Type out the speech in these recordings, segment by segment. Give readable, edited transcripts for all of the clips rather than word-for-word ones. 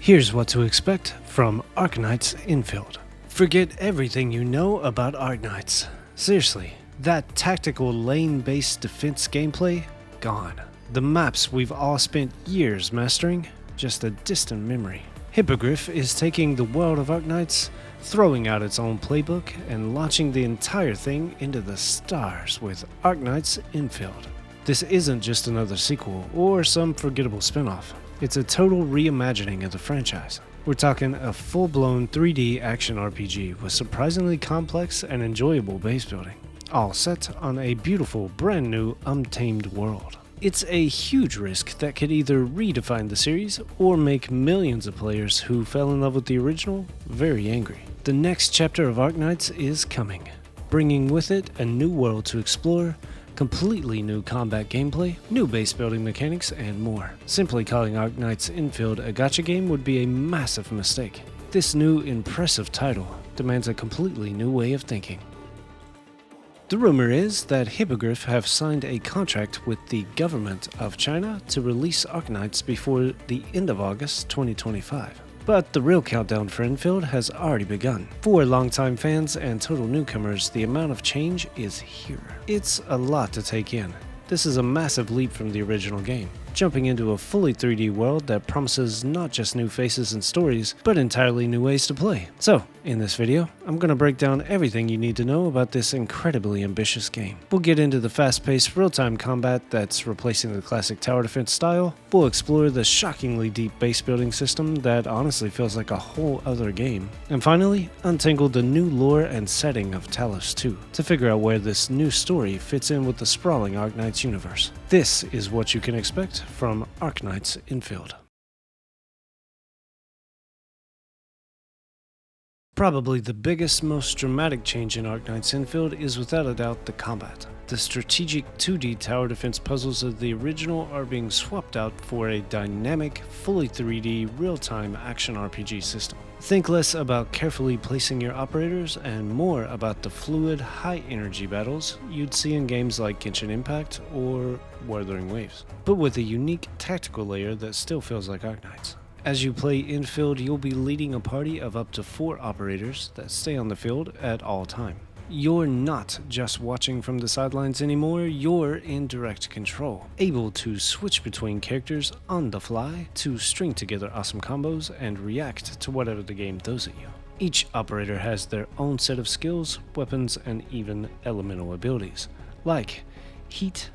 Here's what to expect from Arknights Endfield. Forget everything you know about Arknights. Seriously, that tactical lane-based defense gameplay? Gone. The maps we've all spent years mastering? Just a distant memory. Hippogriff is taking the world of Arknights, throwing out its own playbook, and launching the entire thing into the stars with Arknights Endfield. This isn't just another sequel or some forgettable spin-off. It's a total reimagining of the franchise. We're talking a full-blown 3D action RPG with surprisingly complex and enjoyable base building, all set on a beautiful, brand new, untamed world. It's a huge risk that could either redefine the series or make millions of players who fell in love with the original very angry. The next chapter of Arknights is coming, bringing with it a new world to explore, completely new combat gameplay, new base building mechanics, and more. Simply calling Arknights Endfield a gacha game would be a massive mistake. This new, impressive title demands a completely new way of thinking. The rumor is that Hippogriff have signed a contract with the government of China to release Arknights before the end of August 2025. But the real countdown for Endfield has already begun. For longtime fans and total newcomers, the amount of change is here. It's a lot to take in. This is a massive leap from the original game, jumping into a fully 3D world that promises not just new faces and stories, but entirely new ways to play. So, in this video, I'm going to break down everything you need to know about this incredibly ambitious game. We'll get into the fast-paced, real-time combat that's replacing the classic tower defense style. We'll explore the shockingly deep base building system that honestly feels like a whole other game. And finally, untangle the new lore and setting of Talos 2 to figure out where this new story fits in with the sprawling Arknights universe. This is what you can expect from Arknights Endfield. Probably the biggest, most dramatic change in Arknights Endfield is without a doubt the combat. The strategic 2D tower defense puzzles of the original are being swapped out for a dynamic, fully 3D, real-time action RPG system. Think less about carefully placing your operators and more about the fluid, high-energy battles you'd see in games like Genshin Impact or Wuthering Waves, but with a unique tactical layer that still feels like Arknights. As you play Endfield, you'll be leading a party of up to 4 operators that stay on the field at all time. You're not just watching from the sidelines anymore, you're in direct control, able to switch between characters on the fly to string together awesome combos and react to whatever the game throws at you. Each operator has their own set of skills, weapons, and even elemental abilities, like Heat,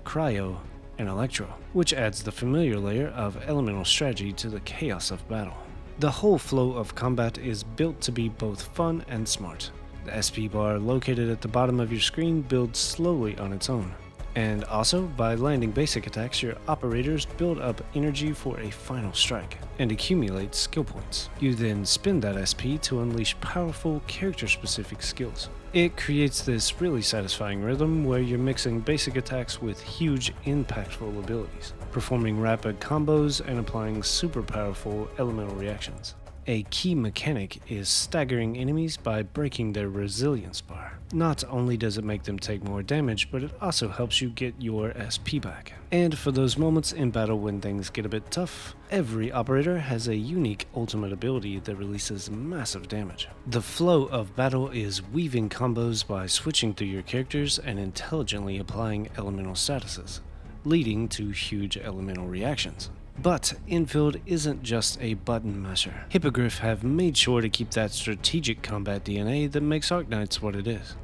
Cryo, and Electro, which adds the familiar layer of elemental strategy to the chaos of battle. The whole flow of combat is built to be both fun and smart. The SP bar located at the bottom of your screen builds slowly on its own. And also, by landing basic attacks, your operators build up energy for a final strike and accumulate skill points. You then spend that SP to unleash powerful character-specific skills. It creates this really satisfying rhythm where you're mixing basic attacks with huge, impactful abilities, performing rapid combos and applying super powerful elemental reactions. A key mechanic is staggering enemies by breaking their resilience bar. Not only does it make them take more damage, but it also helps you get your SP back. And for those moments in battle when things get a bit tough, every operator has a unique ultimate ability that releases massive damage. The flow of battle is weaving combos by switching through your characters and intelligently applying elemental statuses, leading to huge elemental reactions. But Endfield isn't just a button masher. Hippogriff have made sure to keep that strategic combat DNA that makes Arknights what it is.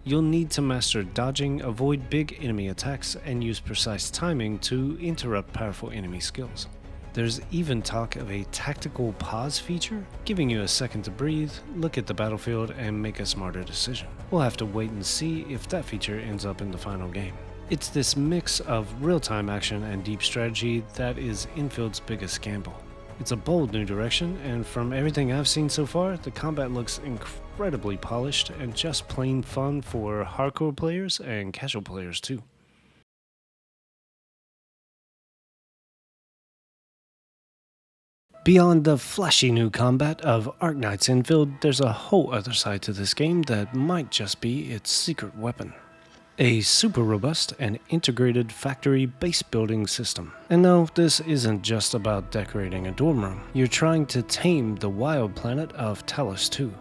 You'll need to master dodging, avoid big enemy attacks, and use precise timing to interrupt powerful enemy skills. There's even talk of a tactical pause feature, giving you a second to breathe, look at the battlefield, and make a smarter decision. We'll have to wait and see if that feature ends up in the final game. It's this mix of real-time action and deep strategy that is Endfield's biggest gamble. It's a bold new direction, and from everything I've seen so far, the combat looks incredibly polished and just plain fun for hardcore players and casual players too. Beyond the flashy new combat of Arknights Endfield, there's a whole other side to this game that might just be its secret weapon. A super robust and integrated factory base building system. And no, this isn't just about decorating a dorm room. You're trying to tame the wild planet of Talos 2.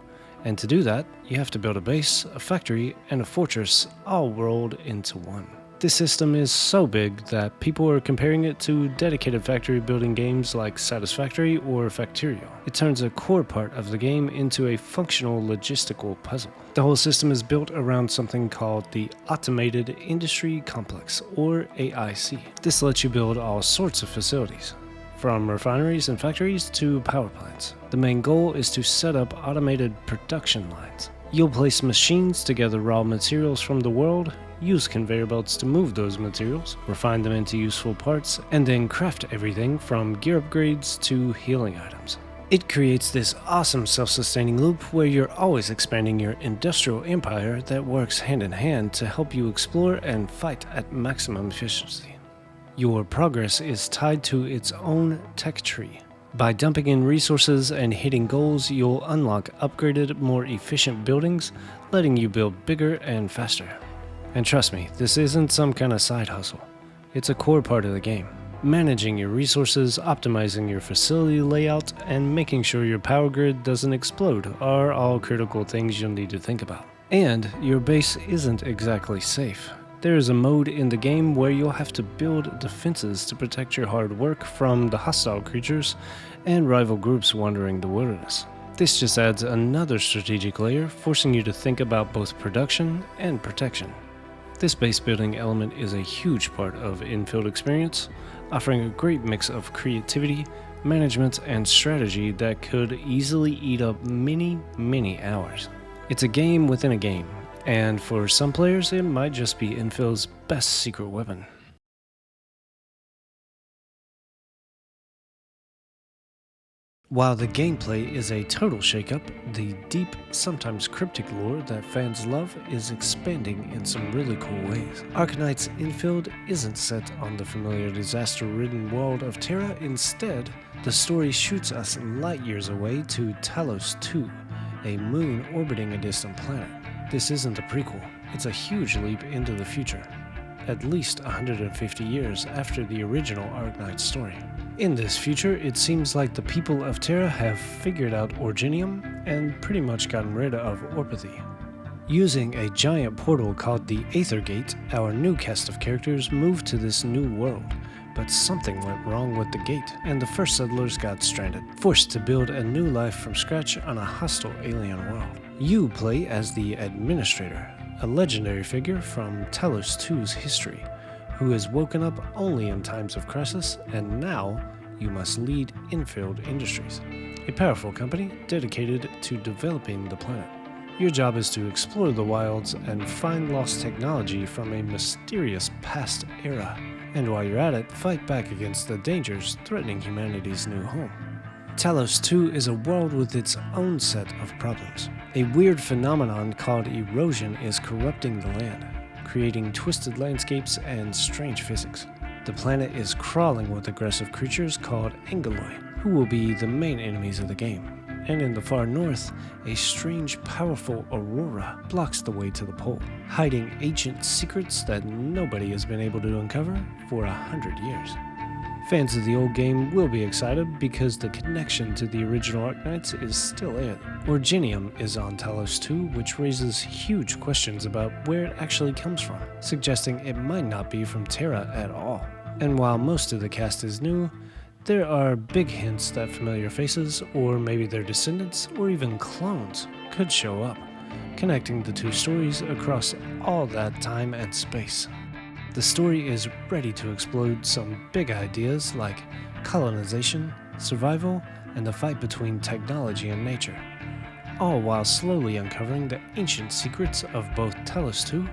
And to do that, you have to build a base, a factory, and a fortress all rolled into one. This system is so big that people are comparing it to dedicated factory building games like Satisfactory or Factorio. It turns a core part of the game into a functional logistical puzzle. The whole system is built around something called the Automated Industry Complex, or AIC. This lets you build all sorts of facilities, from refineries and factories to power plants. The main goal is to set up automated production lines. You'll place machines to gather raw materials from the world, use conveyor belts to move those materials, refine them into useful parts, and then craft everything from gear upgrades to healing items. It creates this awesome self-sustaining loop where you're always expanding your industrial empire that works hand in hand to help you explore and fight at maximum efficiency. Your progress is tied to its own tech tree. By dumping in resources and hitting goals, you'll unlock upgraded, more efficient buildings, letting you build bigger and faster. And trust me, this isn't some kind of side hustle. It's a core part of the game. Managing your resources, optimizing your facility layout, and making sure your power grid doesn't explode are all critical things you'll need to think about. And your base isn't exactly safe. There is a mode in the game where you'll have to build defenses to protect your hard work from the hostile creatures and rival groups wandering the wilderness. This just adds another strategic layer, forcing you to think about both production and protection. This base building element is a huge part of Endfield experience, offering a great mix of creativity, management, and strategy that could easily eat up many hours. It's a game within a game, and for some players it might just be Endfield's best secret weapon. While the gameplay is a total shakeup, the deep, sometimes cryptic lore that fans love is expanding in some really cool ways. Arknights Endfield isn't set on the familiar disaster-ridden world of Terra. Instead, the story shoots us light years away to Talos 2, a moon orbiting a distant planet. This isn't a prequel, it's a huge leap into the future, at least 150 years after the original Arknights story. In this future, it seems like the people of Terra have figured out Originium and pretty much gotten rid of Orpathy. Using a giant portal called the Aether Gate, our new cast of characters moved to this new world, but something went wrong with the gate, and the first settlers got stranded, forced to build a new life from scratch on a hostile alien world. You play as the Administrator, a legendary figure from Talos 2's history, who has woken up only in times of crisis, and now you must lead Endfield Industries, a powerful company dedicated to developing the planet. Your job is to explore the wilds and find lost technology from a mysterious past era, and while you're at it, fight back against the dangers threatening humanity's new home. Talos 2 is a world with its own set of problems. A weird phenomenon called erosion is corrupting the land, creating twisted landscapes and strange physics. The planet is crawling with aggressive creatures called Angoloi, who will be the main enemies of the game. And in the far north, a strange, powerful aurora blocks the way to the pole, hiding ancient secrets that nobody has been able to uncover for 100 years. Fans of the old game will be excited because the connection to the original Arknights is still it. Originium is on Talos 2, which raises huge questions about where it actually comes from, suggesting it might not be from Terra at all. And while most of the cast is new, there are big hints that familiar faces, or maybe their descendants, or even clones, could show up, connecting the two stories across all that time and space. The story is ready to explode some big ideas like colonization, survival, and the fight between technology and nature, all while slowly uncovering the ancient secrets of both Talos 2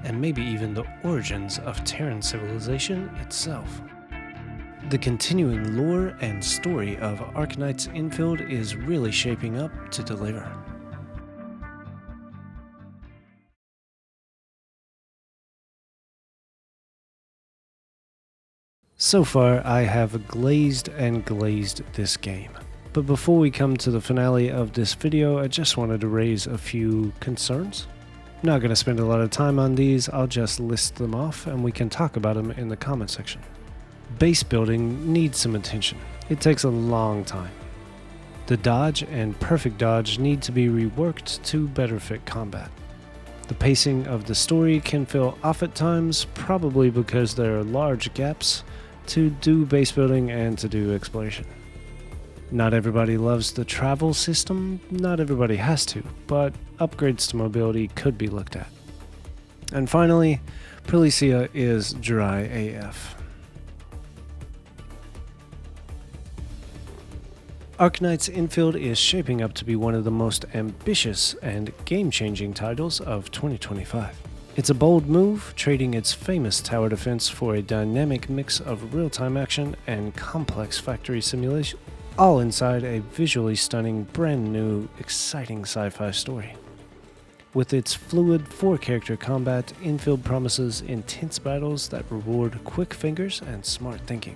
and maybe even the origins of Terran civilization itself. The continuing lore and story of Arknights Endfield is really shaping up to deliver. So far, I have glazed and glazed this game. But before we come to the finale of this video, I just wanted to raise a few concerns. Not going to spend a lot of time on these, I'll just list them off and we can talk about them in the comment section. Base building needs some attention. It takes a long time. The dodge and perfect dodge need to be reworked to better fit combat. The pacing of the story can feel off at times, probably because there are large gaps to do base building and to do exploration. Not everybody loves the travel system, not everybody has to, but upgrades to mobility could be looked at. And finally, Prelicia is dry AF. Arknights Endfield is shaping up to be one of the most ambitious and game-changing titles of 2025. It's a bold move, trading its famous tower defense for a dynamic mix of real-time action and complex factory simulation, all inside a visually stunning, brand new, exciting sci-fi story. With its fluid 4-character combat, Endfield promises intense battles that reward quick fingers and smart thinking.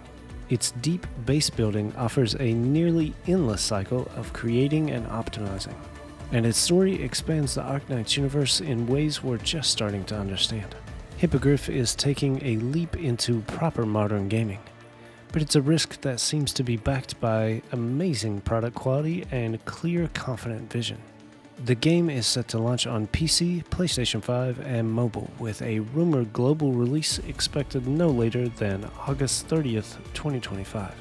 Its deep base building offers a nearly endless cycle of creating and optimizing, and its story expands the Arknights universe in ways we're just starting to understand. Hippogriff is taking a leap into proper modern gaming, but it's a risk that seems to be backed by amazing product quality and clear, confident vision. The game is set to launch on PC, PlayStation 5, and mobile, with a rumored global release expected no later than August 30th, 2025.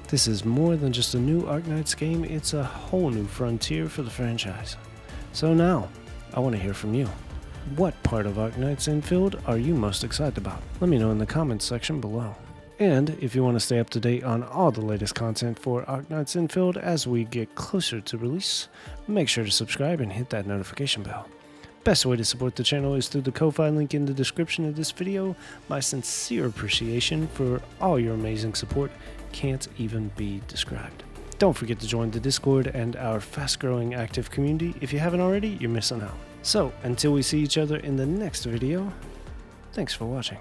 This is more than just a new Arknights game, it's a whole new frontier for the franchise. So now, I want to hear from you. What part of Arknights Endfield are you most excited about? Let me know in the comments section below. And if you want to stay up to date on all the latest content for Arknights Endfield as we get closer to release, make sure to subscribe and hit that notification bell. Best way to support the channel is through the Ko-Fi link in the description of this video. My sincere appreciation for all your amazing support can't even be described. Don't forget to join the Discord and our fast-growing active community. If you haven't already, you're missing out. So, until we see each other in the next video, thanks for watching.